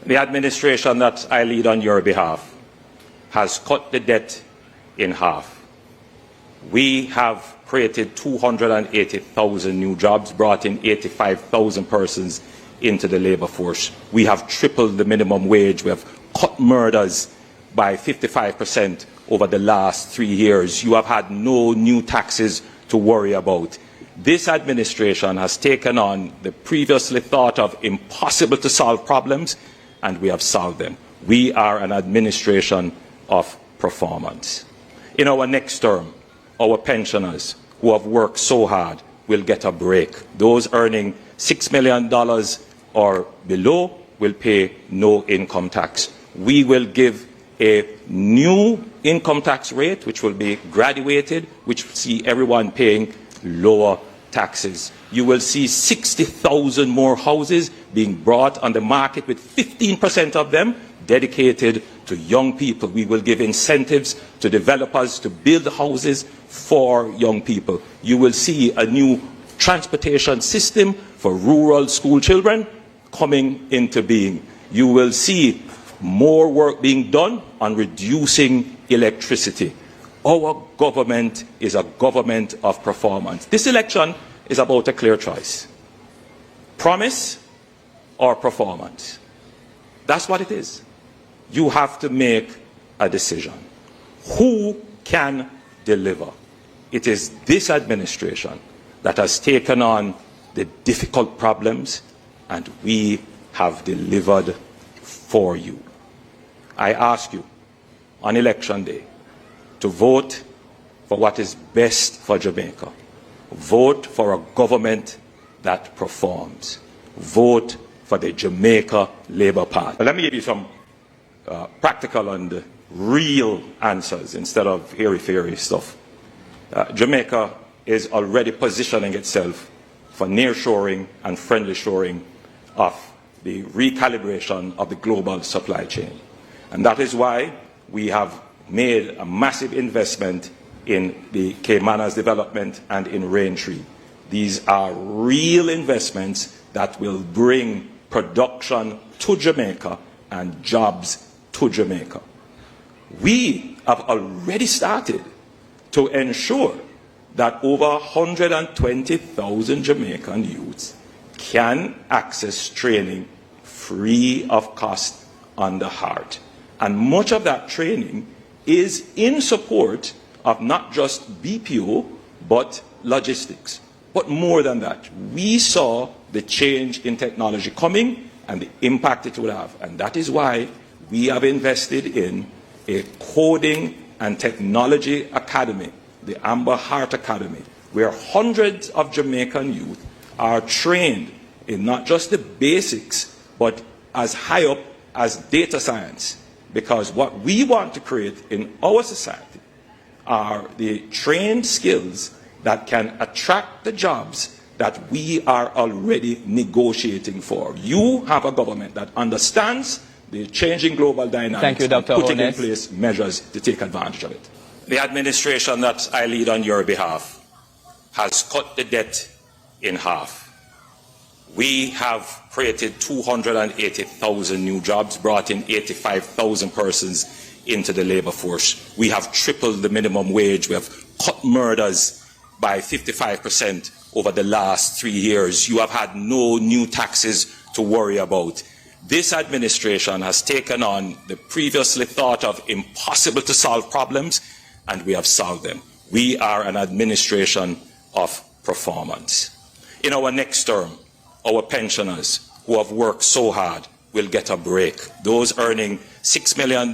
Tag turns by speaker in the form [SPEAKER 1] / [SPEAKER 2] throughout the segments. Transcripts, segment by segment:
[SPEAKER 1] The administration that I lead on your behalf has cut the debt in half. We have created 280,000 new jobs, brought in 85,000 persons into the labour force. We have tripled the minimum wage. We have cut murders by 55% over the last 3 years. You have had no new taxes to worry about. This administration has taken on the previously thought of impossible to solve problems, and we have solved them. We are an administration of performance. In our next term, our pensioners who have worked so hard will get a break. Those earning $6 million or below will pay no income tax. We will give a new income tax rate, which will be graduated, which will see everyone paying lower taxes. You will see 60,000 more houses being brought on the market, with 15% of them dedicated to young people. We will give incentives to developers to build houses for young people. You will see a new transportation system for rural school children coming into being. You will see more work being done on reducing electricity. Our government is a government of performance. This election is about a clear choice: promise or performance. That's what it is. You have to make a decision. Who can deliver? It is this administration that has taken on the difficult problems, and we have delivered for you. I ask you on election day to vote for what is best for Jamaica. Vote for a government that performs. Vote for the Jamaica Labour Party. Let me give you some practical and real answers instead of airy-fairy stuff. Jamaica is already positioning itself for nearshoring and friendly shoring of the recalibration of the global supply chain. And that is why we have made a massive investment in the Caymana's development and in Raintree. These are real investments that will bring production to Jamaica and jobs to Jamaica. We have already started to ensure that over 120,000 Jamaican youths can access training free of cost on the heart. And much of that training is in support of not just BPO, but logistics. But more than that, we saw the change in technology coming and the impact it would have. And that is why we have invested in a coding and technology academy, the Amber Heart Academy, where hundreds of Jamaican youth are trained in not just the basics, but as high up as data science. Because what we want to create in our society are the trained skills that can attract the jobs that we are already negotiating for. You have a government that understands the changing global dynamics.
[SPEAKER 2] Thank you, Dr.
[SPEAKER 1] And putting
[SPEAKER 2] Holness.
[SPEAKER 1] in place measures to take advantage of it. The administration that I lead on your behalf has cut the debt in half. We have created 280,000 new jobs, brought in 85,000 persons into the labour force. We have tripled the minimum wage. We have cut murders by 55% over the last 3 years. You have had no new taxes to worry about. This administration has taken on the previously thought of impossible to solve problems, and we have solved them. We are an administration of performance. In our next term, our pensioners who have worked so hard will get a break. Those earning $6 million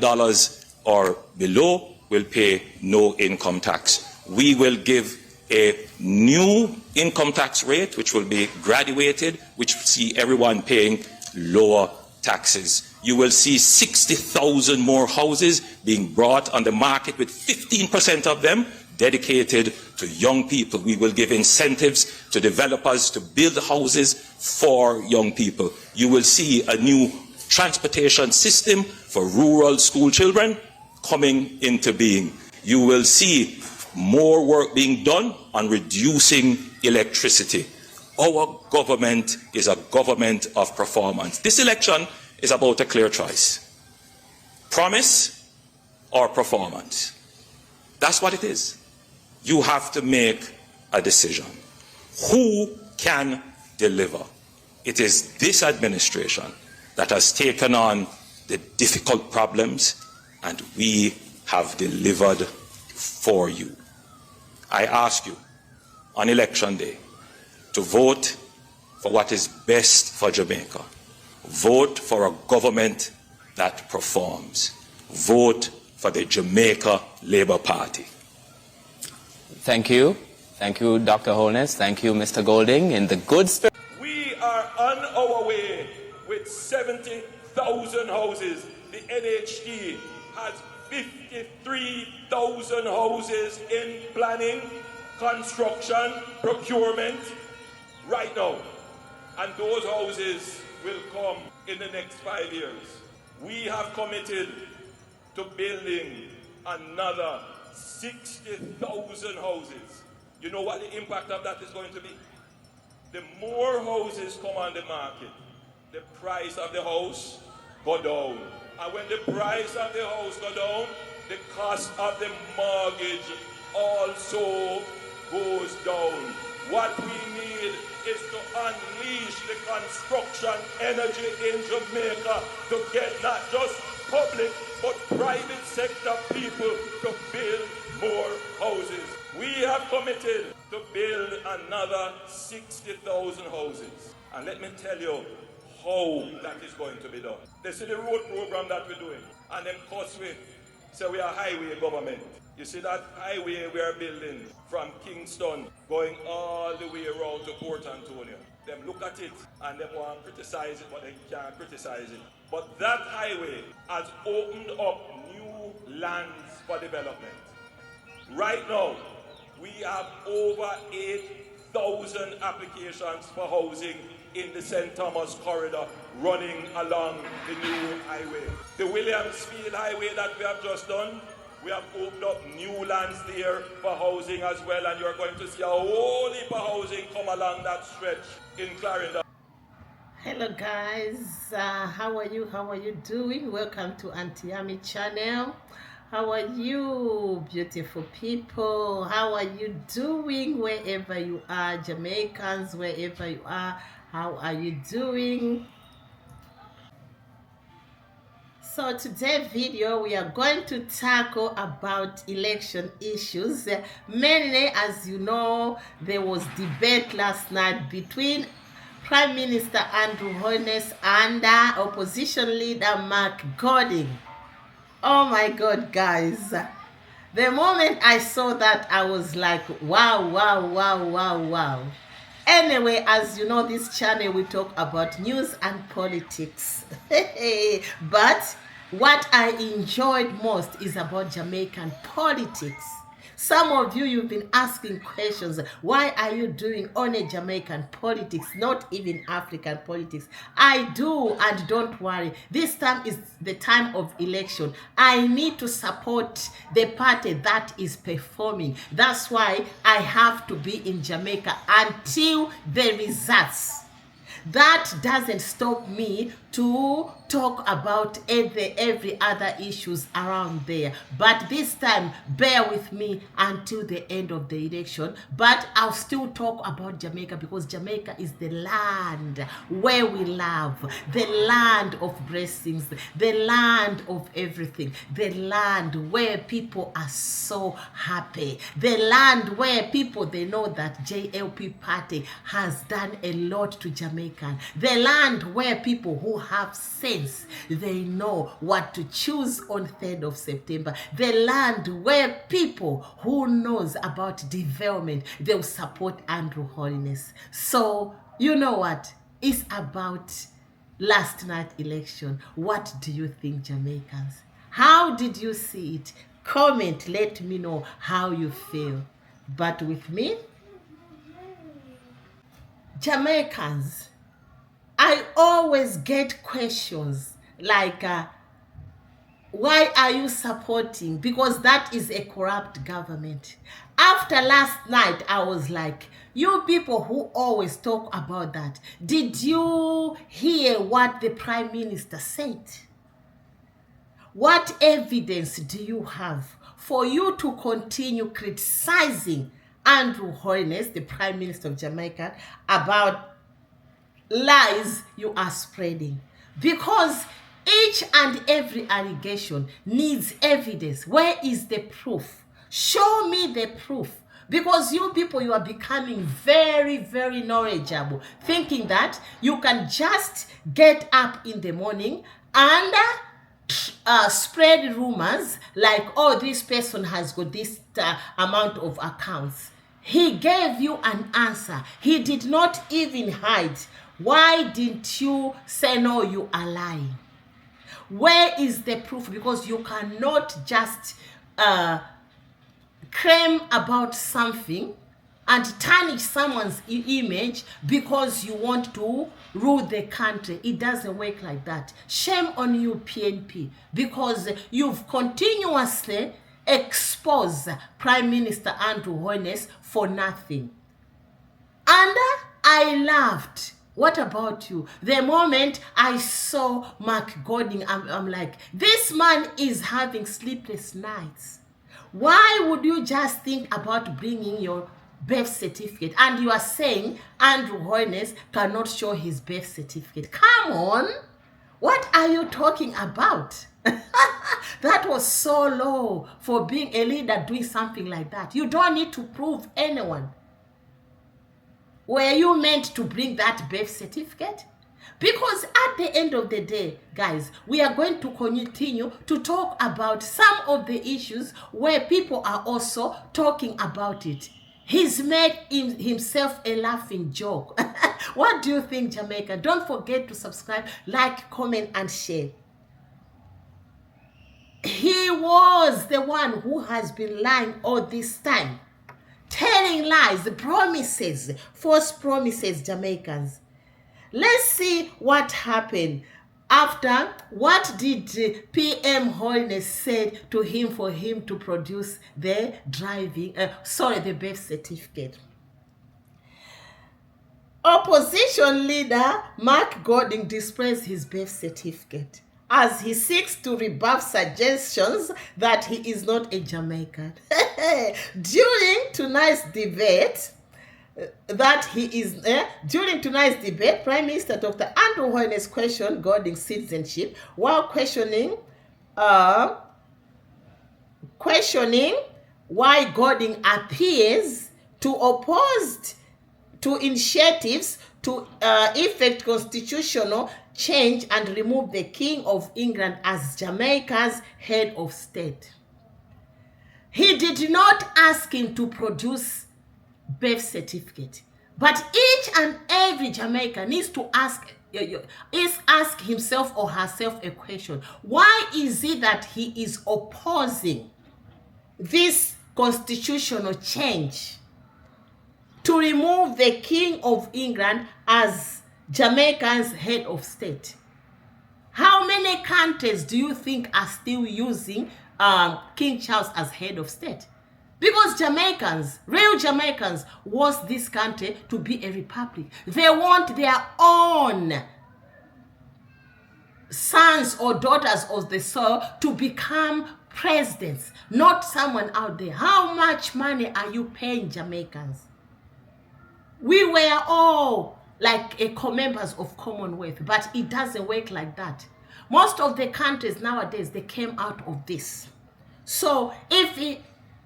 [SPEAKER 1] or below will pay no income tax. We will give a new income tax rate, which will be graduated, which will see everyone paying lower taxes. You will see 60,000 more houses being brought on the market, with 15% of them dedicated to young people. We will give incentives to developers to build houses for young people. You will see a new transportation system for rural school children coming into being. You will see more work being done on reducing electricity. Our government is a government of performance. This election is about a clear choice. Promise or performance. That's what it is. You have to make a decision. Who can deliver? It is this administration that has taken on the difficult problems, and we have delivered for you. I ask you on election day to vote for what is best for Jamaica. Vote for a government that performs. Vote for the Jamaica Labour Party.
[SPEAKER 2] Thank you. Thank you, Dr. Holness. Thank you, Mr. Golding. In the good spirit.
[SPEAKER 3] We are on our way with 70,000 houses. The NHD has 53,000 houses in planning, construction, procurement right now. And those houses will come in the next 5 years. We have committed to building another 60,000 houses. You know what the impact of that is going to be? The more houses come on the market, the price of the house go down. And when the price of the house go down, the cost of the mortgage also goes down. What we need is to unleash the construction energy in Jamaica to get not just public but private sector people to build more houses. We have committed to build another 60,000 houses. And let me tell you how that is going to be done. They see the road program that we're doing, and them cost we say we are highway government. You see that highway we are building from Kingston going all the way around to Port Antonio. Them look at it and they want to criticize it, but they can't criticize it. But that highway has opened up new lands for development. Right now, we have over 8,000 applications for housing in the St. Thomas corridor running along the new highway. The Williamsfield highway that we have just done, we have opened up new lands there for housing as well, and you're going to see a whole heap of housing come along that stretch in Clarendon.
[SPEAKER 4] Hello guys, how are you doing? Welcome to Auntie Ami channel. How are you, beautiful people? How are you doing wherever you are? Jamaicans, wherever you are, how are you doing? So today's video we are going to tackle about election issues. Mainly, as you know, there was debate last night between Prime Minister Andrew Holness and opposition leader Mark Golding. Oh my God, guys. The moment I saw that, I was like, wow, wow, wow, wow, wow. Anyway, as you know, this channel we talk about news and politics. But what I enjoyed most is about Jamaican politics. Some of you've been asking questions. Why are you doing only Jamaican politics, not even African politics? I do, and don't worry. This time is the time of election. I need to support the party that is performing. That's why I have to be in Jamaica until the results. That doesn't stop me to talk about every other issues around there. But this time, bear with me until the end of the election. But I'll still talk about Jamaica because Jamaica is the land where we love, the land of blessings, the land of everything, the land where people are so happy, the land where people, they know that JLP party has done a lot to Jamaica, the land where people who have sense, they know what to choose on 3rd of September. The land where people who knows about development, they'll support Andrew Holness. So, you know what? It's about last night election. What do you think, Jamaicans? How did you see it? Comment, let me know how you feel. But with me, Jamaicans, I always get questions like, why are you supporting? Because that is a corrupt government. After last night, I was like, you people who always talk about that, did you hear what the Prime Minister said? What evidence do you have for you to continue criticizing Andrew Holness, the Prime Minister of Jamaica, about lies you are spreading? Because each and every allegation needs evidence. Where is the proof? Show me the proof. Because you people, you are becoming very, very knowledgeable, thinking that you can just get up in the morning and spread rumors like, oh, this person has got this amount of accounts. He gave you an answer. He did not even hide. Why didn't you say, no, you are lying? Where is the proof? Because you cannot just claim about something and tarnish someone's image because you want to rule the country. It doesn't work like that. Shame on you, PNP, because you've continuously exposed Prime Minister Andrew Holness for nothing. And I laughed. What about you? The moment I saw Mark Golding, I'm like, this man is having sleepless nights. Why would you just think about bringing your birth certificate and you are saying Andrew Holness cannot show his birth certificate? Come on. What are you talking about? That was so low for being a leader doing something like that. You don't need to prove anyone. Were you meant to bring that birth certificate? Because at the end of the day, guys, we are going to continue to talk about some of the issues where people are also talking about it. He's made himself a laughing joke. What do you think, Jamaica? Don't forget to subscribe, like, comment, and share. He was the one who has been lying all this time. Telling lies, promises, false promises, Jamaicans. Let's see what happened after. What did PM Holness say to him for him to produce the the birth certificate? Opposition leader Mark Golding displays his birth certificate as he seeks to rebuff suggestions that he is not a Jamaican. During tonight's debate, Prime Minister Dr. Andrew Holness questioned Golding's citizenship while questioning why Golding appears to oppose to initiatives to effect constitutional change and remove the King of England as Jamaica's head of state. He did not ask him to produce birth certificate, but each and every Jamaican needs to ask himself or herself a question. Why is it that he is opposing this constitutional change to remove the King of England as Jamaica's head of state? How many countries do you think are still using King Charles as head of state? Because Jamaicans, real Jamaicans, want this country to be a republic. They want their own sons or daughters of the soil to become presidents, not someone out there. How much money are you paying Jamaicans? We were all like members of Commonwealth, but it doesn't work like that. Most of the countries nowadays, they came out of this. So if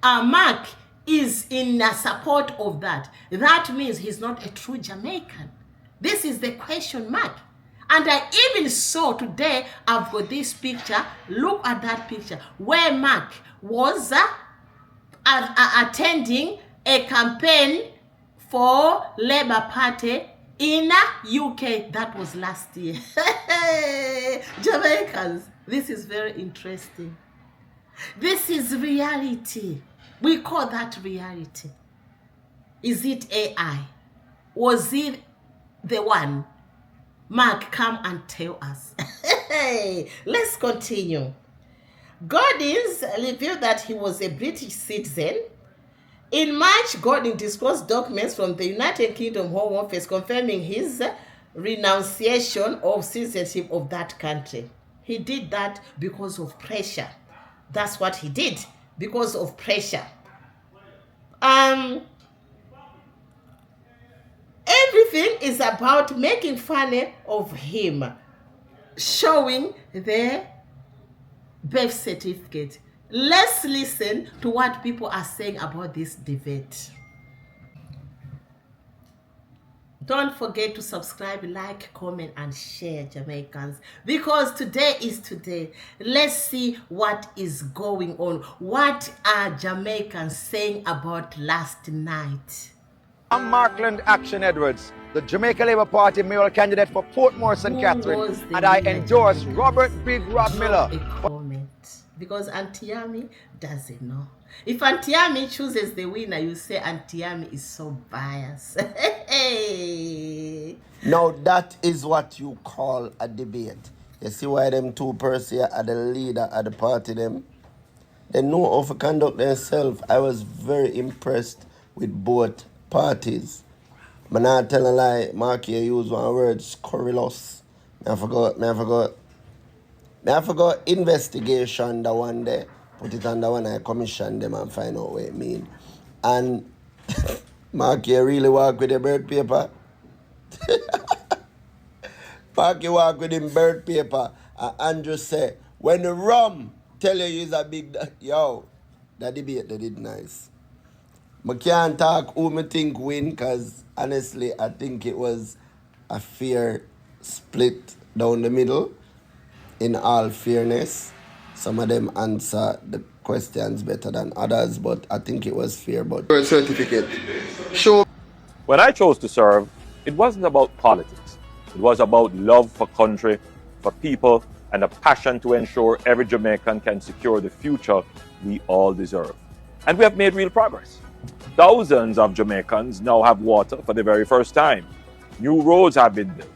[SPEAKER 4] Mark is in support of that, that means he's not a true Jamaican. This is the question mark. And I even saw today, I've got this picture. Look at that picture where Mark was attending a campaign for Labour Party in UK. That was last year. Jamaicans, this is very interesting. This is reality. We call that reality. Is it AI? Was it the one? Mark, come and tell us. Let's continue. Goldings revealed that he was a British citizen In March, Gordon disclosed documents from the United Kingdom Home Office confirming his renunciation of citizenship of that country. He did that because of pressure. That's what he did, because of pressure. Everything is about making fun of him, showing the birth certificate. Let's listen to what people are saying about this debate. Don't forget to subscribe, like, comment, and share, Jamaicans, because today is today. Let's see what is going on. What are Jamaicans saying about last night?
[SPEAKER 5] I'm Markland Action Edwards, the Jamaica Labour Party mayoral candidate for Port Moresby,
[SPEAKER 4] Who
[SPEAKER 5] Catherine,
[SPEAKER 4] was the
[SPEAKER 5] and I
[SPEAKER 4] winner,
[SPEAKER 5] endorse
[SPEAKER 4] Jamaica?
[SPEAKER 5] Robert Big Rob Miller.
[SPEAKER 4] Drop a comment, because Auntie Yami doesn't know. If Auntie Yami chooses the winner, you say Auntie Yami is so biased.
[SPEAKER 6] Now that is what you call a debate. You see why them two persons are the leader of the party them? They know how to conduct themselves. I was very impressed with both parties. But not tell a lie, Mark, you use one word, scurrilous. I forgot investigation the one day. Put it on the one I commissioned them and find out what it mean. And Mark, you really work with the bird paper? Mark, you work with him bird paper. And Andrew say, when the rum tell you he's a big... Yo, that debate they did nice. I can't talk who me think win, because honestly, I think it was a fair split down the middle. In all fairness, some of them answer the questions better than others, but I think it was fair. But birth certificate. Show.
[SPEAKER 1] When I chose to serve, it wasn't about politics. It was about love for country, for people, and a passion to ensure every Jamaican can secure the future we all deserve. And we have made real progress. Thousands of Jamaicans now have water for the very first time. New roads have been built.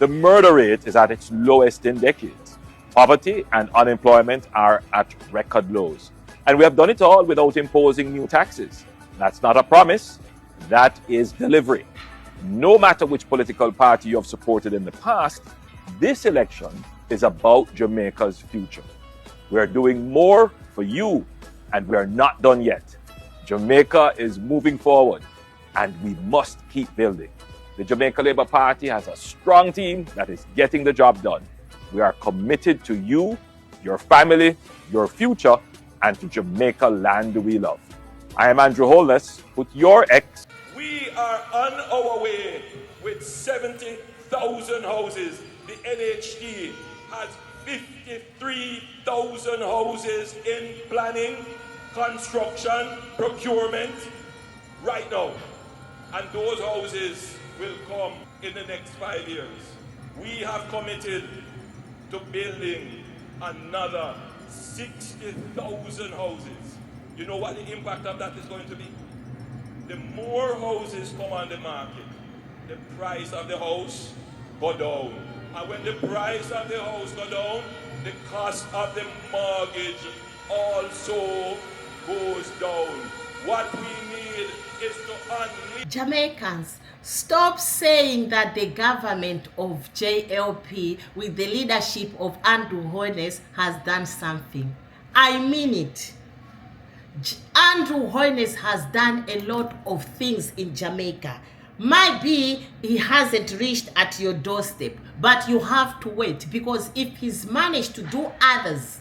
[SPEAKER 1] The murder rate is at its lowest in decades. Poverty and unemployment are at record lows. And we have done it all without imposing new taxes. That's not a promise, that is delivery. No matter which political party you have supported in the past, this election is about Jamaica's future. We are doing more for you, and we are not done yet. Jamaica is moving forward, and we must keep building. The Jamaica Labour Party has a strong team that is getting the job done. We are committed to you, your family, your future, and to Jamaica land we love. I am Andrew Holness. Put your X.
[SPEAKER 3] We are on our way with 70,000 houses. The NHD has 53,000 houses in planning, construction, procurement right now. And those houses will come in the next 5 years. We have committed to building another 60,000 houses. You know what the impact of that is going to be? The more houses come on the market, the price of the house go down. And when the price of the house go down, the cost of the mortgage also goes down. What we need is to unleash.
[SPEAKER 4] Jamaicans, stop saying that the government of JLP with the leadership of Andrew Holness has done something. I mean it. Andrew Holness has done a lot of things in Jamaica. Might be he hasn't reached at your doorstep, but you have to wait, because if he's managed to do others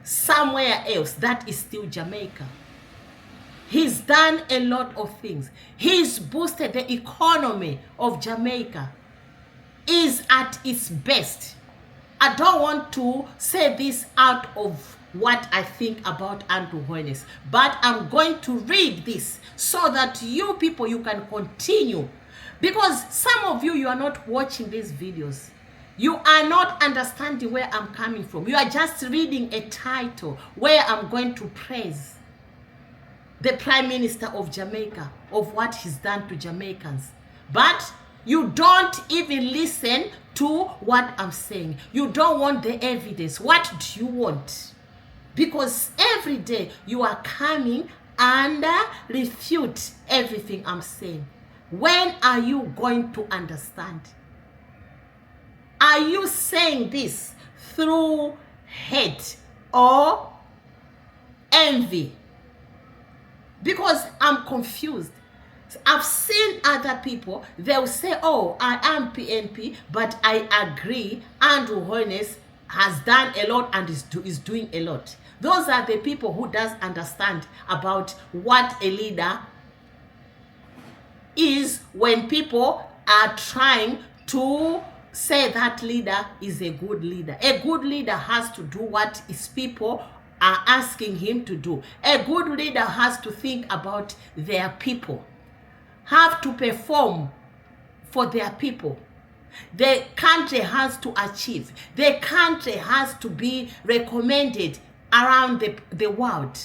[SPEAKER 4] somewhere else, that is still Jamaica. He's done a lot of things. He's boosted the economy of Jamaica. Is at its best. I don't want to say this out of what I think about Andrew Holness, but I'm going to read this so that you people, you can continue. Because some of you are not watching these videos. You are not understanding where I'm coming from. You are just reading a title where I'm going to praise the Prime Minister of Jamaica, of what he's done to Jamaicans. But you don't even listen to what I'm saying. You don't want the evidence. What do you want? Because every day you are coming and refute everything I'm saying. When are you going to understand? Are you saying this through hate or envy? Because I'm confused. I've seen other people, they'll say, oh, I am PNP, but I agree Andrew Holness has done a lot and is doing a lot. Those are the people who does understand about what a leader is when people are trying to say that leader is a good leader. A good leader has to do what his people are asking him to do. A good leader has to think about their people, have to perform for their people. The country has to achieve. The country has to be recommended around the world.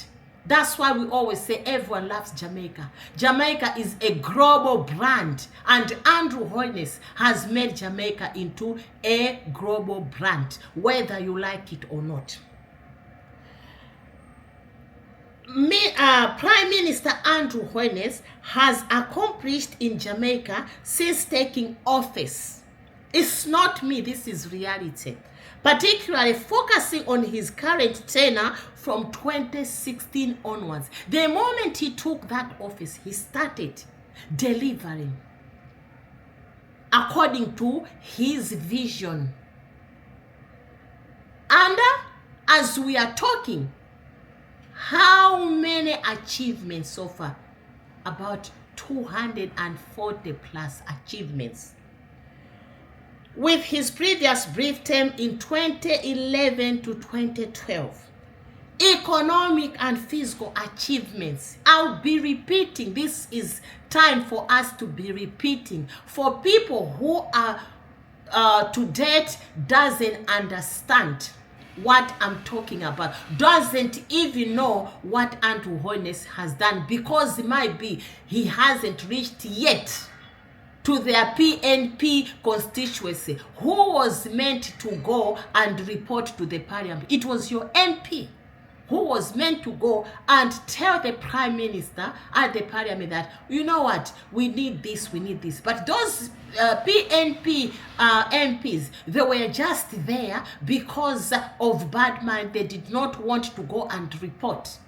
[SPEAKER 4] That's why we always say everyone loves Jamaica. Jamaica is a global brand, and Andrew Holness has made Jamaica into a global brand, whether you like it or not. Prime Minister Andrew Holness has accomplished in Jamaica since taking office. It's not me, this is reality. Particularly focusing on his current tenure from 2016 onwards. The moment he took that office, he started delivering according to his vision. And as we are talking, how many achievements so far? About 240 plus achievements. With his previous brief term in 2011 to 2012, economic and physical achievements. I'll be repeating. This is time for us to be repeating. For people who are to date doesn't understand what I'm talking about, doesn't even know what Andrew Holness has done, because it might be he hasn't reached yet to their PNP constituency, who was meant to go and report to the parliament. It was your MP who was meant to go and tell the prime minister at the parliament that, you know what, we need this, we need this. But those PNP MPs, they were just there because of bad mind. They did not want to go and report.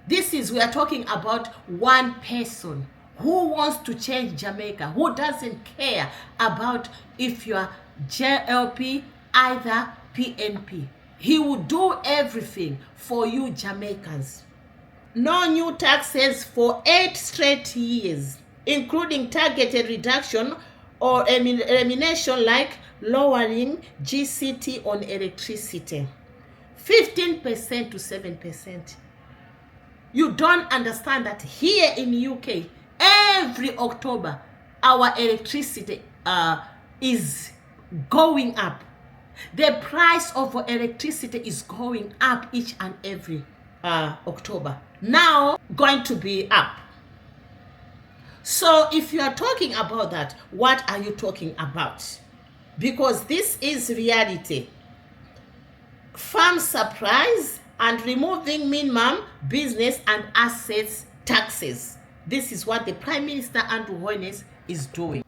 [SPEAKER 4] We are talking about one person who wants to change Jamaica, who doesn't care about if you are JLP, either PNP. He will do everything for you Jamaicans. No new taxes for 8 straight years, including targeted reduction or elimination like lowering GCT on electricity. 15% to 7%. You don't understand that here in UK, every October, our electricity is going up. The price of electricity is going up each and every October. Now, going to be up. So if you are talking about that, what are you talking about? Because this is reality. Farm surprise and removing minimum business and assets taxes. This is what the Prime Minister Andrew Holness is doing.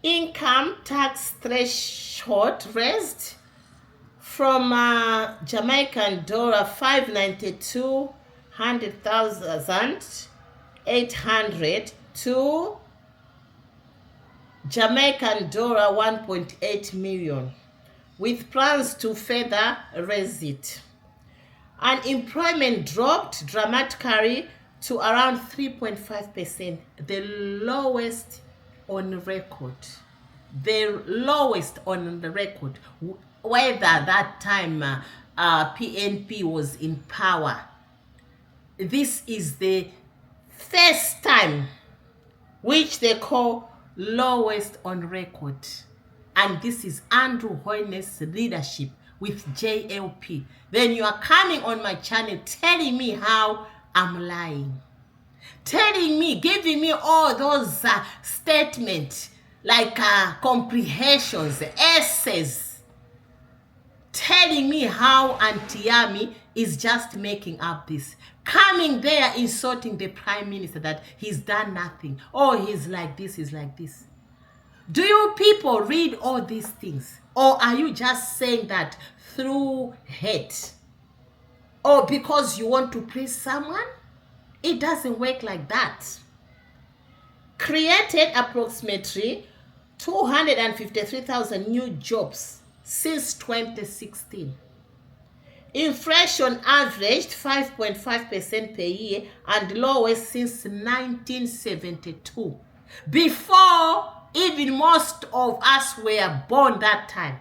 [SPEAKER 4] Income tax threshold raised from Jamaican dollar 592,800 to Jamaican dollar 1.8 million, with plans to further raise it. Unemployment dropped dramatically to around 3.5%, the lowest on record. The lowest on the record, whether that time PNP was in power. This is the first time which they call lowest on record. And this is Andrew Holness' leadership with JLP. Then you are coming on my channel telling me how I'm lying. Telling me, giving me all those statements like comprehensions, essays. telling me how Auntie Yami is just making up this. Coming there insulting the Prime Minister that he's done nothing. Oh, he's like this, he's like this. Do you people read all these things? Or are you just saying that through hate? Or because you want to please someone? It doesn't work like that. Created approximately 253,000 new jobs since 2016. Inflation averaged 5.5% per year and lowest since 1972. Before even most of us were born that time.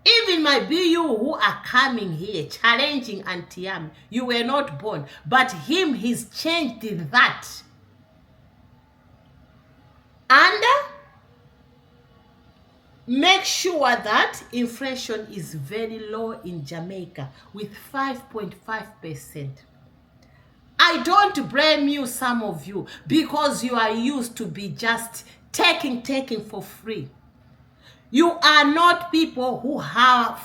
[SPEAKER 4] Even my BU who are coming here challenging Auntie Yami, you were not born. But him, he's changed that. And make sure that inflation is very low in Jamaica with 5.5%. I don't blame you, some of you, because you are used to be just taking for free. You are not people who are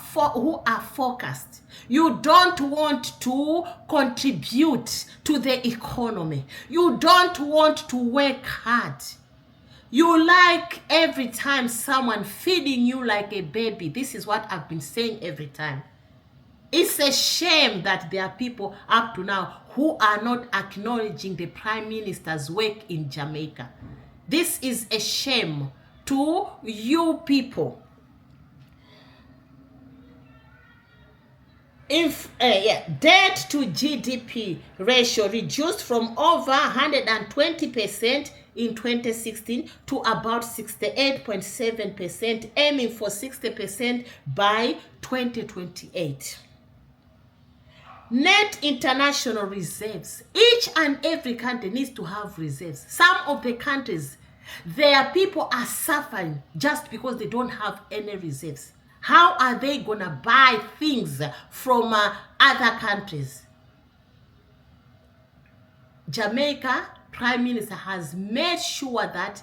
[SPEAKER 4] focused. You don't want to contribute to the economy. You don't want to work hard. You like every time someone feeding you like a baby. This is what I've been saying every time. It's a shame that there are people up to now who are not acknowledging the Prime Minister's work in Jamaica. This is a shame to you people. Debt to GDP ratio reduced from over 120% in 2016 to about 68.7%, aiming for 60% by 2028. Net international reserves. Each and every country needs to have reserves. Some of the countries, their people are suffering just because they don't have any reserves. How are they gonna buy things from other countries? Jamaica Prime Minister has made sure that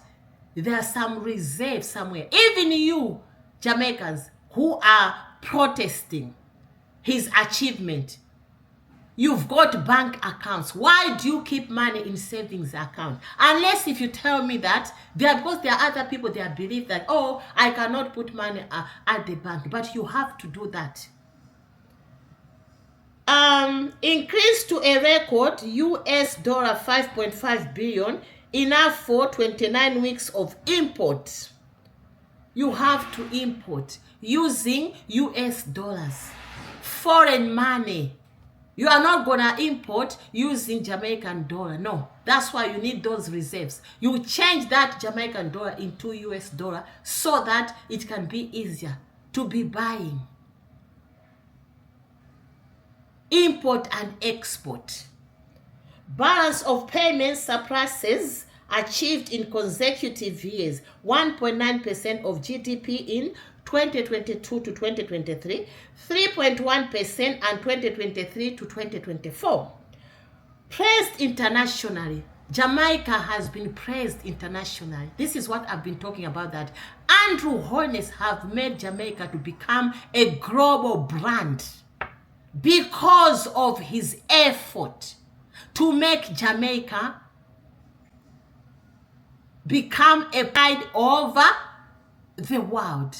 [SPEAKER 4] there are some reserves somewhere. Even you, Jamaicans, who are protesting his achievement, you've got bank accounts. Why do you keep money in savings account? Unless if you tell me that because there are other people that believe that, oh, I cannot put money at the bank, but you have to do that. Increased to a record US dollar 5.5 billion, enough for 29 weeks of import. You have to import using US dollars, foreign money. You are not gonna import using Jamaican dollar. No, that's why you need those reserves. You change that Jamaican dollar into US dollar so that it can be easier to be buying. Import and export. Balance of payments surpluses achieved in consecutive years. 1.9% of GDP in 2022 to 2023, 3.1% and 2023 to 2024. Praised internationally. Jamaica has been praised internationally. This is what I've been talking about, that Andrew Holness have made Jamaica to become a global brand because of his effort to make Jamaica become a pride over the world.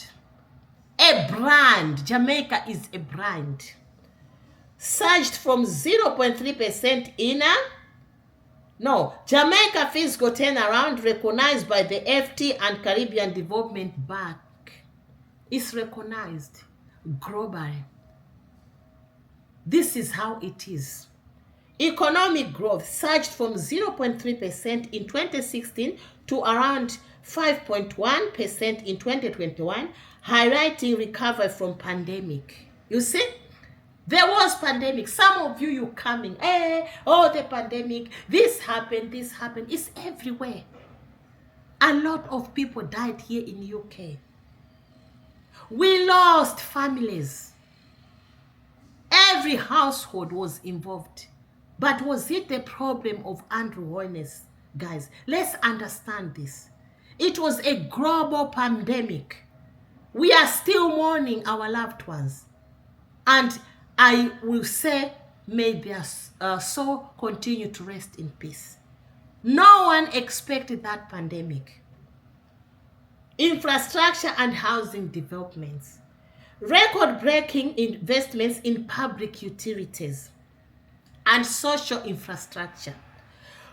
[SPEAKER 4] A brand. Jamaica is a brand. Surged from 0.3% in Jamaica physical turnaround recognized by the FT and Caribbean Development Bank. It's recognized globally. This is how it is. Economic growth surged from 0.3% in 2016 to around 5.1% in 2021, highlighting recovery from pandemic. You see? There was pandemic. Some of you coming, the pandemic, this happened. It's everywhere. A lot of people died here in the UK. We lost families. Every household was involved. But was it the problem of Andrew Holness? Guys, let's understand this. It was a global pandemic. We are still mourning our loved ones. And I will say, may their soul continue to rest in peace. No one expected that pandemic. Infrastructure and housing developments. Record-breaking investments in public utilities and social infrastructure.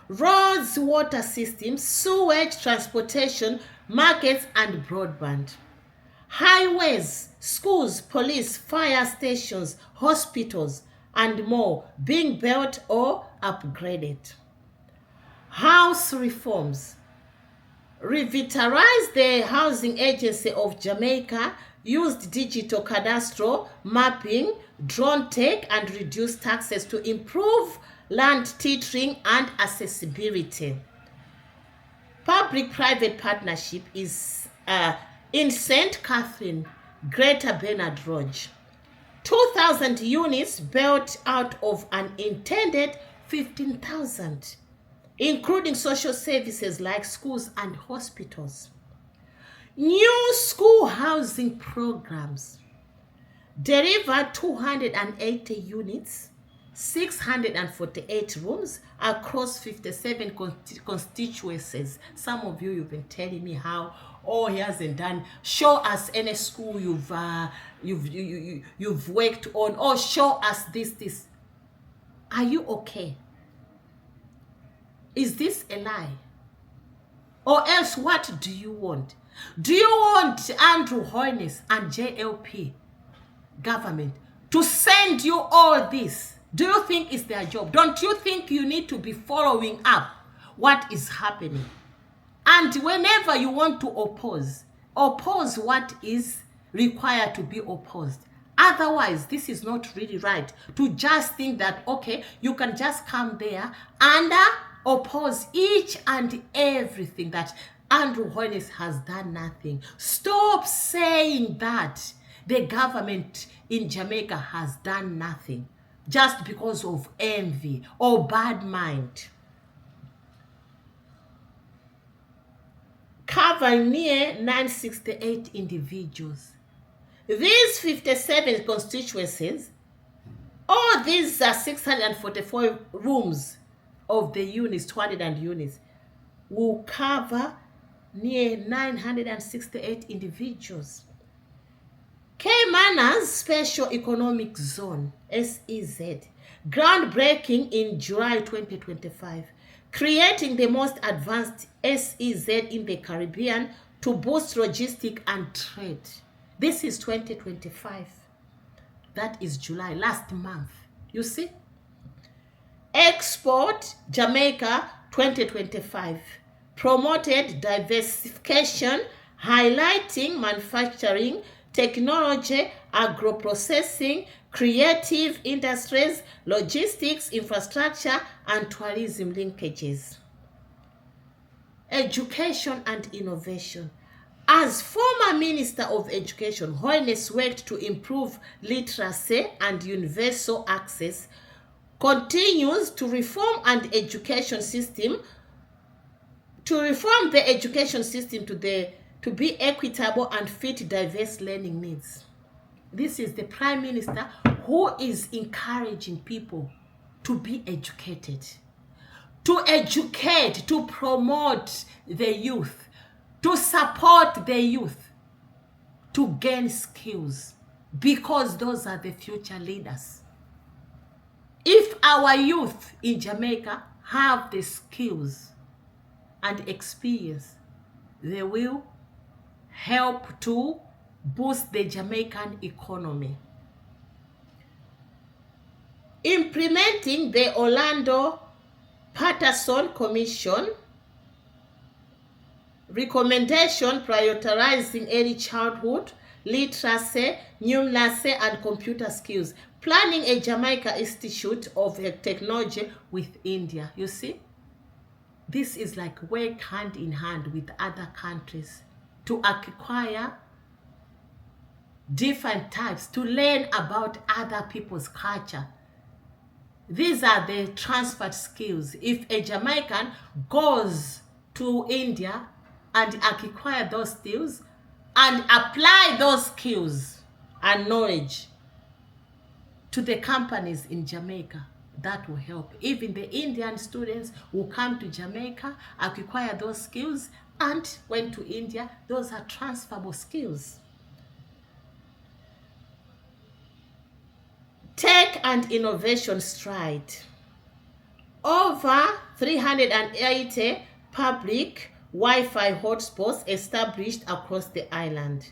[SPEAKER 4] Roads, water systems, sewage, transportation, markets, and broadband. Highways, schools, police, fire stations, hospitals, and more being built or upgraded. House reforms. Revitalize the housing agency of Jamaica, used digital cadastral mapping, drone tech, and reduced taxes to improve land titering and accessibility. Public-private partnership is in St. Catherine, Greater Bernard Roge. 2,000 units built out of an intended 15,000, including social services like schools and hospitals. New school housing programs. Delivered 280 units, 648 rooms across 57 constituencies. Some of you, you've been telling me how, oh, he hasn't done. Show us any school you've worked on. Oh, show us this. Are you okay? Is this a lie? Or else, what do you want? Do you want Andrew Holness and JLP government to send you all this? Do you think it's their job? Don't you think you need to be following up what is happening? And whenever you want to oppose what is required to be opposed. Otherwise, this is not really right to just think that, okay, you can just come there and oppose each and everything that Andrew Holness has done nothing. Stop saying that the government in Jamaica has done nothing just because of envy or bad mind. Cover near 968 individuals. These 57 constituencies, all these are 644 rooms of the units, 200 units, will cover near 968 individuals. Caymanas Special Economic Zone, SEZ, groundbreaking in July 2025, creating the most advanced SEZ in the Caribbean to boost logistics and trade. This is 2025. That is July, last month. You see? Export Jamaica 2025 promoted diversification, highlighting manufacturing, technology, agro-processing, creative industries, logistics, infrastructure, and tourism linkages. Education and innovation. As former Minister of Education, Holness worked to improve literacy and universal access, continues to reform the education system to be equitable and fit diverse learning needs. This is the Prime Minister who is encouraging people to be educated, to educate, to promote the youth, to support the youth, to gain skills, because those are the future leaders. If our youth in Jamaica have the skills and experience, they will help to boost the Jamaican economy. Implementing the Orlando Patterson Commission recommendation prioritizing early childhood, literacy, numeracy, and computer skills. Planning a Jamaica Institute of Technology with India. You see? This is like work hand in hand with other countries to acquire different types, to learn about other people's culture. These are the transferred skills. If a Jamaican goes to India and acquire those skills and apply those skills and knowledge to the companies in Jamaica, that will help. Even the Indian students will come to Jamaica, acquire those skills, and went to India. Those are transferable skills. Tech and innovation stride. Over 380 public Wi-Fi hotspots established across the island.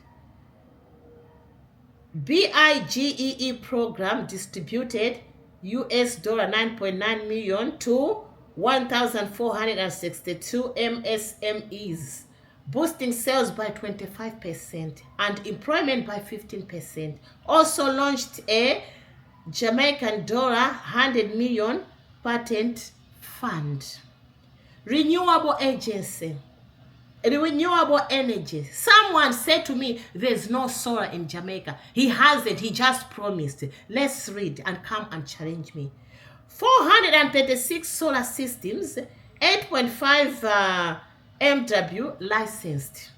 [SPEAKER 4] BIGEE program distributed US $9.9 million to 1,462 MSMEs, boosting sales by 25% and employment by 15%. Also launched a Jamaican $100 million patent fund. Renewable agency. Renewable energy. Someone said to me, there's no solar in Jamaica. He has it. He just promised. Let's read and come and challenge me. 436 solar systems, 8.5 MW licensed.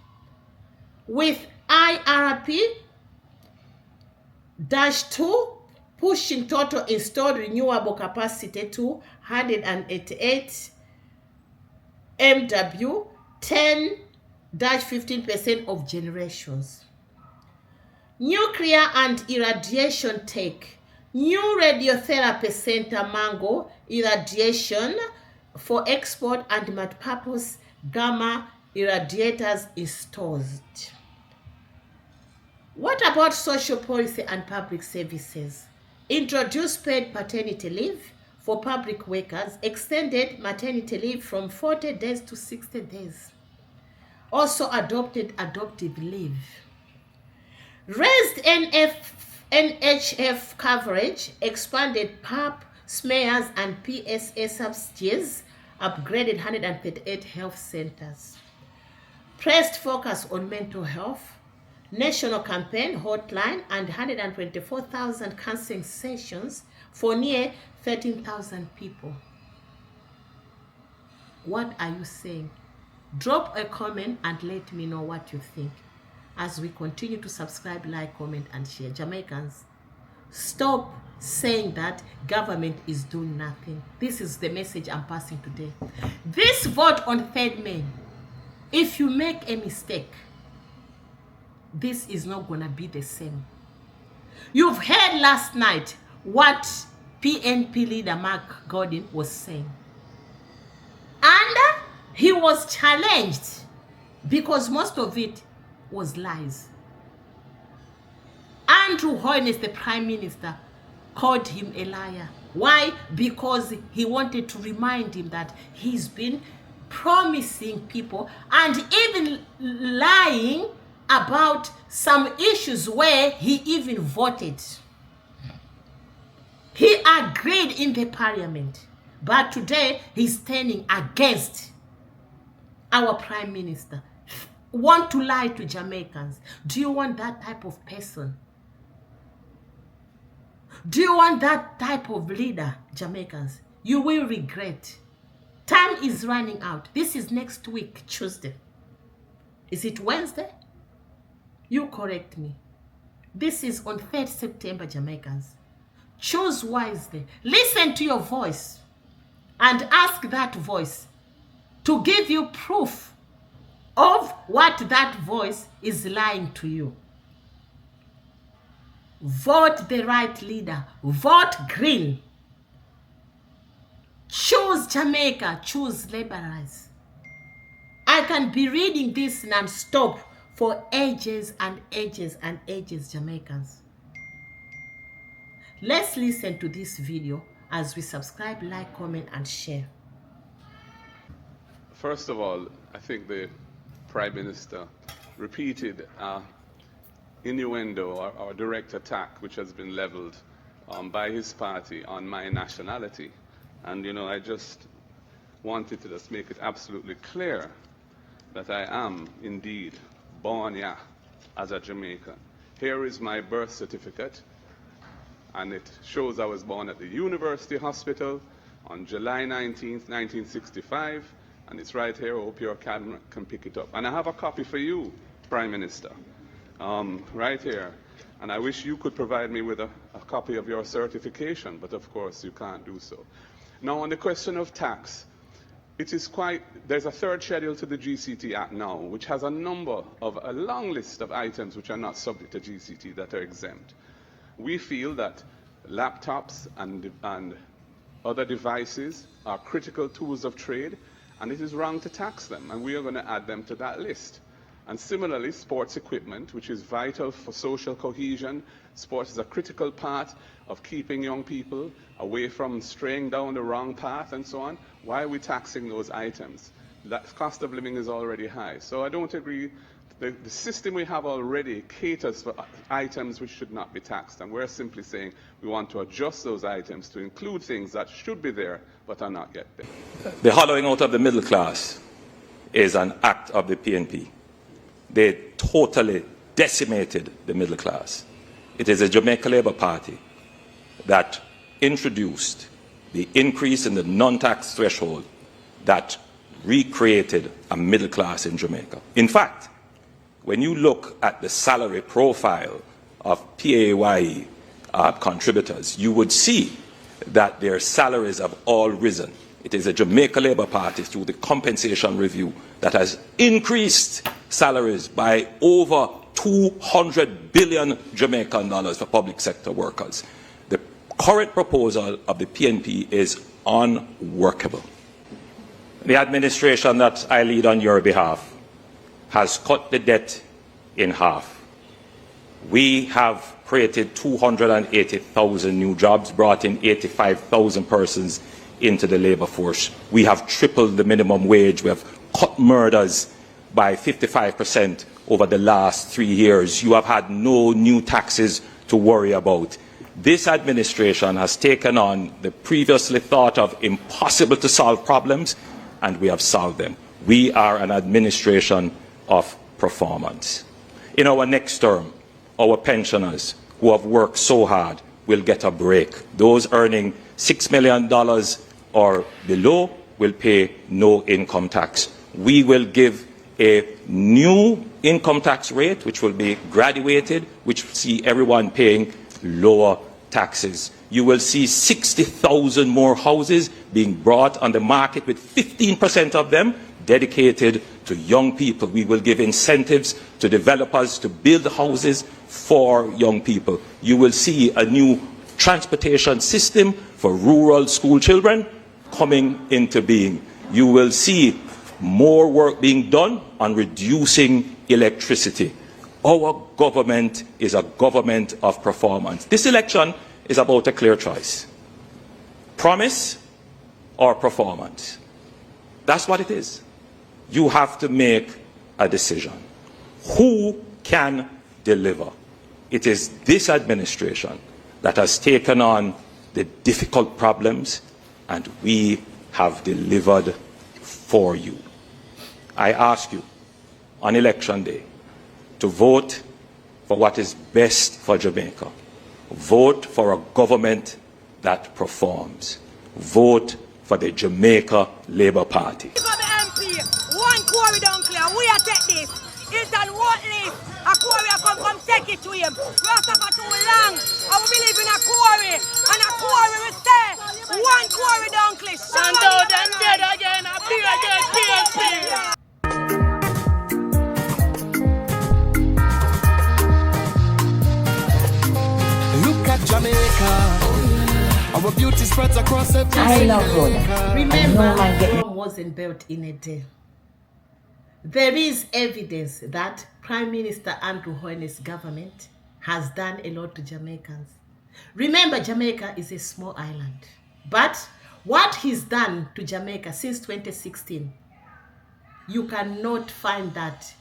[SPEAKER 4] With IRP-2 pushing total installed renewable capacity to 188 MW, 10-15% of generations. Nuclear and irradiation tech. New radiotherapy center Mango irradiation for export and multipurpose gamma irradiators installed. What about social policy and public services? Introduce paid paternity leave for public workers, extended maternity leave from 40 days to 60 days. Also adopted adoptive leave. Raised NHF coverage, expanded PAP, smears, and PSA subsidies, upgraded 138 health centers. Pressed focus on mental health, national campaign hotline, and 124,000 counseling sessions for near 13,000 people. What are you saying? Drop a comment and let me know what you think as we continue to subscribe, like, comment, and share. Jamaicans, stop saying that government is doing nothing. This is the message I'm passing today. This vote on 3rd May, if you make a mistake, this is not going to be the same. You've heard last night what PNP leader Mark Gordon was saying. And he was challenged because most of it was lies. Andrew Holness, the Prime Minister, called him a liar. Why? Because he wanted to remind him that he's been promising people and even lying about some issues where he even voted. He agreed in the parliament, but today he's turning against our Prime Minister. Want to lie to Jamaicans. Do you want that type of person? Do you want that type of leader, Jamaicans? You will regret. Time is running out. This is next week, Tuesday. Is it Wednesday? You correct me. This is on 3rd September, Jamaicans. Choose wisely. Listen to your voice and ask that voice to give you proof of what that voice is lying to you. Vote the right leader. Vote green. Choose Jamaica. Choose liberals. I can be reading this non-stop for ages and ages and ages, Jamaicans. Let's listen to this video as we subscribe, like, comment, and share.
[SPEAKER 7] First of all, I think the Prime Minister repeated innuendo or direct attack which has been leveled by his party on my nationality. And, you know, I just wanted to just make it absolutely clear that I am indeed born here as a Jamaican. Here is my birth certificate, and it shows I was born at the University Hospital on July 19th, 1965, and it's right here. I hope your camera can pick it up. And I have a copy for you, Prime Minister. right here. And I wish you could provide me with a copy of your certification, but of course you can't do so. Now, on the question of tax, there's a third schedule to the GCT Act now, which has a long list of items which are not subject to GCT that are exempt. We feel that laptops and other devices are critical tools of trade, and it is wrong to tax them, and we are going to add them to that list. And similarly, sports equipment, which is vital for social cohesion. Sports is a critical part of keeping young people away from straying down the wrong path and so on. Why are we taxing those items? That cost of living is already high. So I don't agree. The system we have already caters for items which should not be taxed. And we're simply saying we want to adjust those items to include things that should be there but are not yet there.
[SPEAKER 1] The hollowing out of the middle class is an act of the PNP. They totally decimated the middle class. It is the Jamaica Labour Party that introduced the increase in the non-tax threshold that recreated a middle class in Jamaica. In fact, when you look at the salary profile of PAYE contributors, you would see that their salaries have all risen. It is a Jamaica Labour Party through the compensation review that has increased salaries by over 200 billion Jamaican dollars for public sector workers. The current proposal of the PNP is unworkable. The administration that I lead on your behalf has cut the debt in half. We have created 280,000 new jobs, brought in 85,000 persons into the labour force. We have tripled the minimum wage. We have cut murders by 55% over the last 3 years. You have had no new taxes to worry about. This administration has taken on the previously thought of impossible to solve problems, and we have solved them. We are an administration of performance. In our next term, our pensioners who have worked so hard will get a break. Those earning $6 million or below will pay no income tax. We will give a new income tax rate, which will be graduated, which will see everyone paying lower taxes. You will see 60,000 more houses being brought on the market, with 15% of them dedicated to young people. We will give incentives to developers to build houses for young people. You will see a new transportation system for rural school children coming into being. You will see more work being done on reducing electricity. Our government is a government of performance. This election is about a clear choice. Promise or performance. That's what it is. You have to make a decision. Who can deliver? It is this administration that has taken on the difficult problems, and we have delivered for you. I ask you on election day to vote for what is best for Jamaica. Vote for a government that performs. Vote for the Jamaica Labour Party.
[SPEAKER 8] One quarry down clear, we are take this. It's on what list? A quarry come take it to him. We have suffered too long. And we believe in a quarry. And a quarry will stay. One quarry down clear. And though them dead again, I feel again, PNP.
[SPEAKER 9] Look at Jamaica. Our beauty spreads across every
[SPEAKER 4] I love God. Remember, Rome wasn't built in a day. There is evidence that Prime Minister Andrew Holness' government has done a lot to Jamaicans. Remember, Jamaica is a small island. But what he's done to Jamaica since 2016, you cannot find that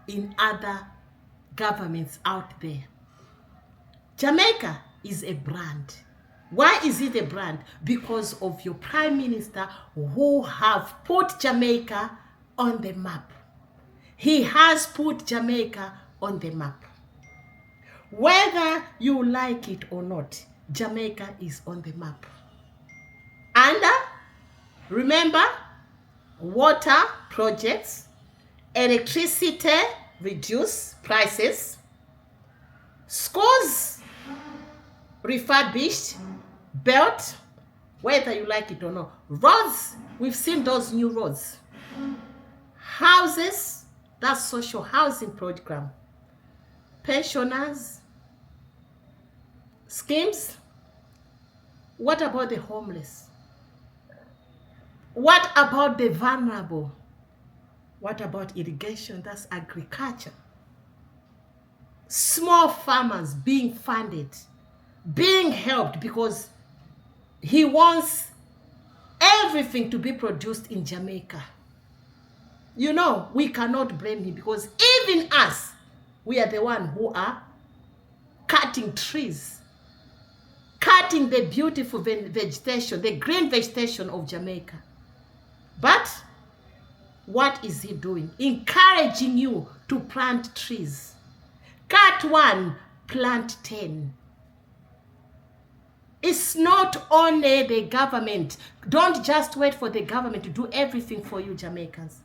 [SPEAKER 4] in other governments out there. Jamaica is a brand. Why is it a brand? Because of your Prime Minister who have put Jamaica on the map. He has put Jamaica on the map. Whether you like it or not, Jamaica is on the map. And remember, water projects, electricity, reduce prices, schools refurbished, built, whether you like it or not. Roads, we've seen those new roads. Houses, that's social housing program. Pensioners, schemes. What about the homeless? What about the vulnerable? What about irrigation? That's agriculture. Small farmers being funded, being helped, because he wants everything to be produced in Jamaica. You know, we cannot blame him, because even us, we are the one who are cutting trees, cutting the beautiful vegetation, the green vegetation of Jamaica. But what is he doing? Encouraging you to plant trees. Cut 1, plant 10. It's not only the government. Don't just wait for the government to do everything for you, Jamaicans.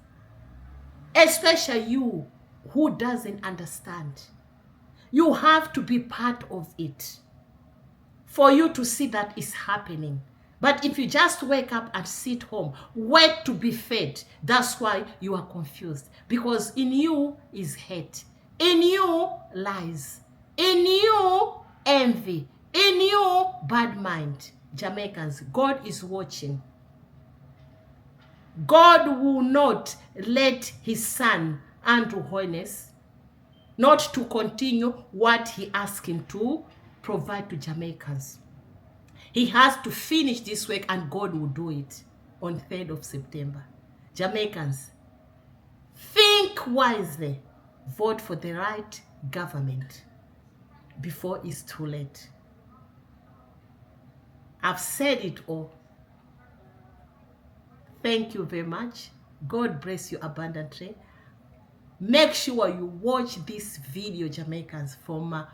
[SPEAKER 4] Especially you who doesn't understand. You have to be part of it for you to see that it's happening. But if you just wake up and sit home, wait to be fed, that's why you are confused. Because in you is hate. In you, lies. In you, envy. In you, bad mind. Jamaicans, God is watching. God will not let his son, Andrew Holness, not to continue what he asked him to provide to Jamaicans. He has to finish this work, and God will do it on 3rd of September. Jamaicans, think wisely. Vote for the right government before it's too late. I've said it all. Thank you very much. God bless you abundantly. Make sure you watch this video, Jamaicans, from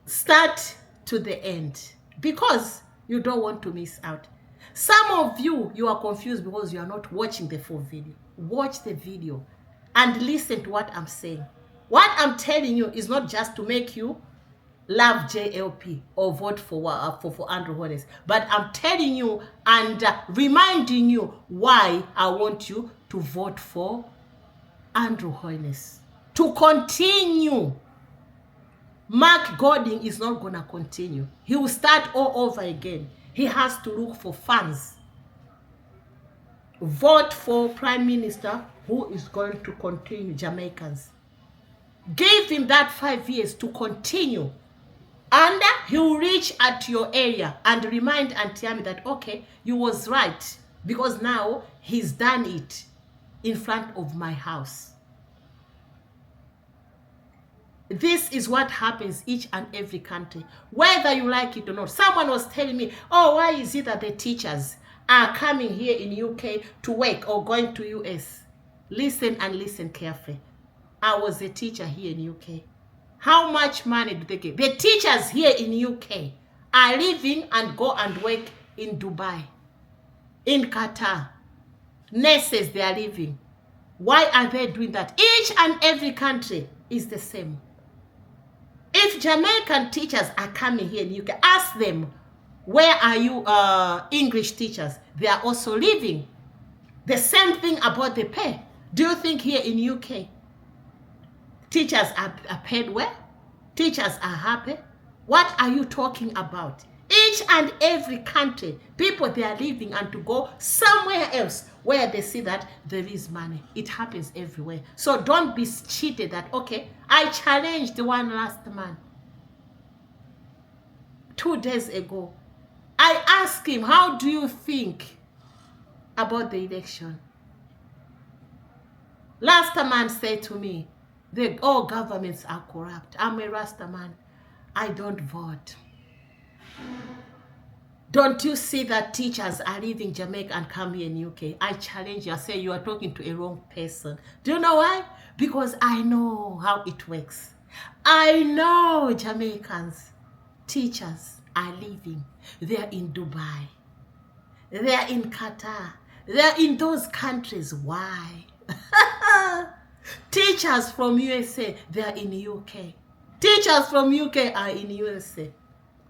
[SPEAKER 4] start to the end, because you don't want to miss out. Some of you are confused because you are not watching the full video. Watch the video and listen to what I'm saying. What I'm telling you is not just to make you love JLP or vote for Andrew Holness, but I'm telling you and reminding you why I want you to vote for Andrew Holness. To continue. Mark Golding is not going to continue. He will start all over again. He has to look for funds. Vote for Prime Minister who is going to continue, Jamaicans. Give him that 5 years to continue. And he will reach at your area and remind Auntie Ami that, okay, you was right. Because now he's done it in front of my house. This is what happens each and every country, whether you like it or not. Someone was telling me, oh, why is it that the teachers are coming here in UK to work or going to US? Listen and listen carefully. I was a teacher here in UK. How much money do they get? The teachers here in UK are living and go and work in Dubai, in Qatar. Nurses, they are living. Why are they doing that? Each and every country is the same. If Jamaican teachers are coming here in UK, ask them, where are you English teachers? They are also living. The same thing about the pay. Do you think here in UK, teachers are paid well? Teachers are happy? What are you talking about? Each and every country, people, they are leaving and to go somewhere else where they see that there is money. It happens everywhere. So don't be cheated that, okay, I challenged the one last man 2 days ago. I asked him, how do you think about the election? Last man said to me, all governments are corrupt. I'm a Rasta man. I don't vote. Don't you see that teachers are leaving Jamaica and come here in UK? I challenge you. I say you are talking to a wrong person. Do you know why? Because I know how it works. I know Jamaicans, teachers are leaving. They are in Dubai. They are in Qatar. They are in those countries. Why? Teachers from USA, they are in UK. Teachers from UK are in USA.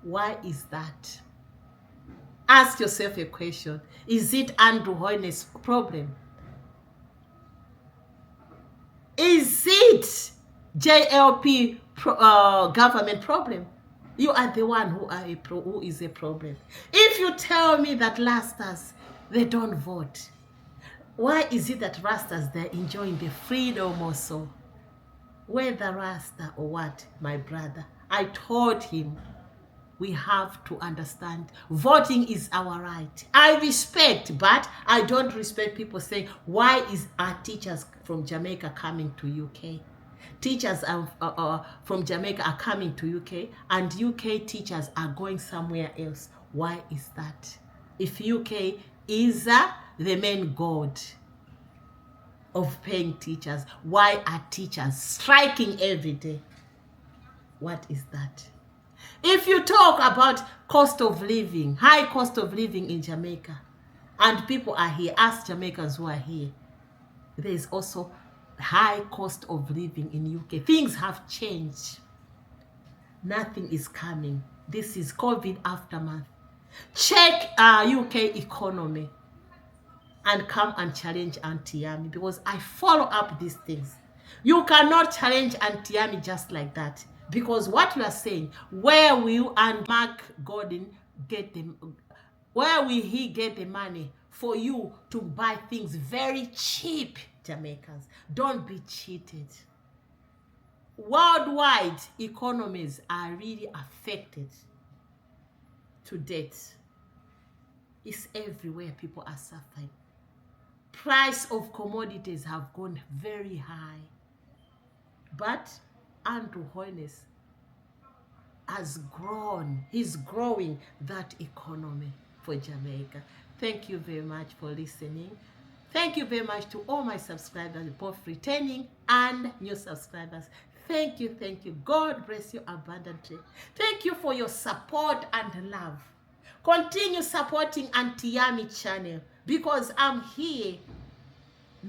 [SPEAKER 4] Why is that? Ask yourself a question. Is it Andrew Holness' problem? Is it JLP government problem? You are the one who is a problem. If you tell me that Rastas, they don't vote, why is it that Rastas, they're enjoying the freedom also? Whether Rasta or what, my brother, I told him, we have to understand voting is our right. I respect, but I don't respect people saying, why is our teachers from Jamaica coming to UK? Teachers from Jamaica are coming to UK, and UK teachers are going somewhere else. Why is that? If UK is the main god of paying teachers, why are teachers striking every day? What is that? If you talk about cost of living, high cost of living in Jamaica, and people are here, ask Jamaicans who are here, there is also high cost of living in UK. Things have changed. Nothing is coming. This is COVID aftermath. Check UK economy and come and challenge Auntie Yami, because I follow up these things. You cannot challenge Auntie Yami just like that. Because what you are saying, where will you and Mark Gordon get them? Where will he get the money for you to buy things very cheap, Jamaicans? Don't be cheated. Worldwide economies are really affected to death. It's everywhere people are suffering. Price of commodities have gone very high. But Andrew Holness has grown. He's growing that economy for Jamaica. Thank you very much for listening. Thank you very much to all my subscribers, both returning and new subscribers. Thank you, thank you. God bless you abundantly. Thank you for your support and love. Continue supporting Auntie Yami channel, because I'm here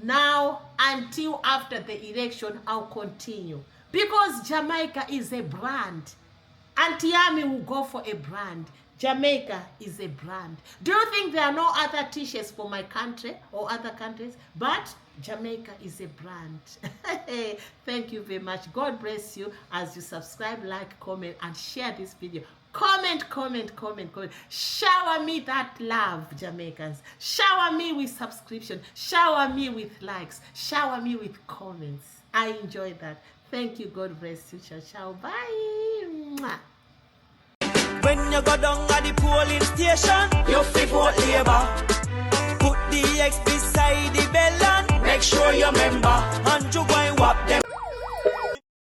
[SPEAKER 4] now until after the election. I'll continue. Because Jamaica is a brand. Auntie Yami will go for a brand. Jamaica is a brand. Do you think there are no other t-shirts for my country or other countries? But Jamaica is a brand. Thank you very much. God bless you as you subscribe, like, comment, and share this video. Comment, comment, comment, comment. Shower me that love, Jamaicans. Shower me with subscription. Shower me with likes. Shower me with comments. I enjoy that. Thank you. God bless you. Ciao, ciao. Bye. Mwah.
[SPEAKER 10] When you go down at the polling station, you fi vote Labour. Put the X beside the bell and make sure you remember. And you go and whop them.